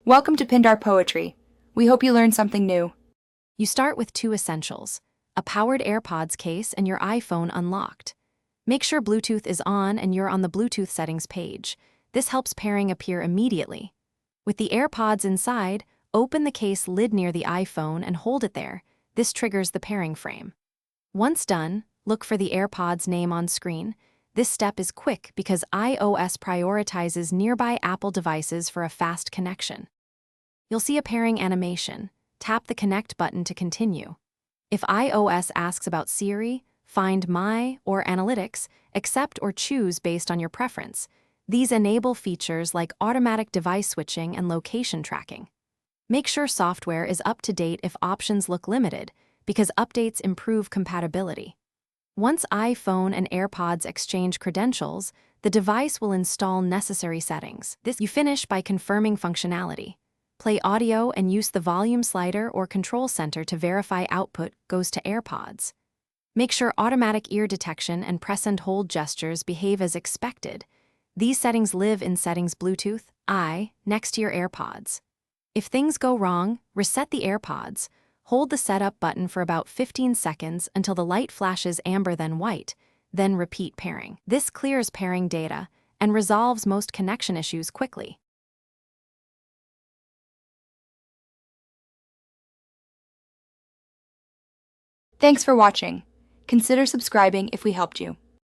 Welcome to Pindar Poetry. We hope you learned something new. You start with 2 essentials: a powered AirPods case and your iPhone unlocked. Make sure Bluetooth is on and you're on the Bluetooth settings page. This helps pairing appear immediately. With the AirPods inside, open the case lid near the iPhone and hold it there. This triggers the pairing frame. Once done, look for the AirPods name on screen. This step is quick because iOS prioritizes nearby Apple devices for a fast connection. You'll see a pairing animation. Tap the Connect button to continue. If iOS asks about Siri, Find My, or Analytics, accept or choose based on your preference. These enable features like automatic device switching and location tracking. Make sure software is up to date if options look limited, because updates improve compatibility. Once iPhone and AirPods exchange credentials, the device will install necessary settings. You finish by confirming functionality. Play audio and use the volume slider or control center to verify output goes to AirPods. Make sure automatic ear detection and press and hold gestures behave as expected. These settings live in Settings Bluetooth, next to your AirPods. If things go wrong, reset the AirPods. Hold the Setup button for about 15 seconds until the light flashes amber then white, then repeat pairing. This clears pairing data and resolves most connection issues quickly. Thanks for watching. Consider subscribing if we helped you.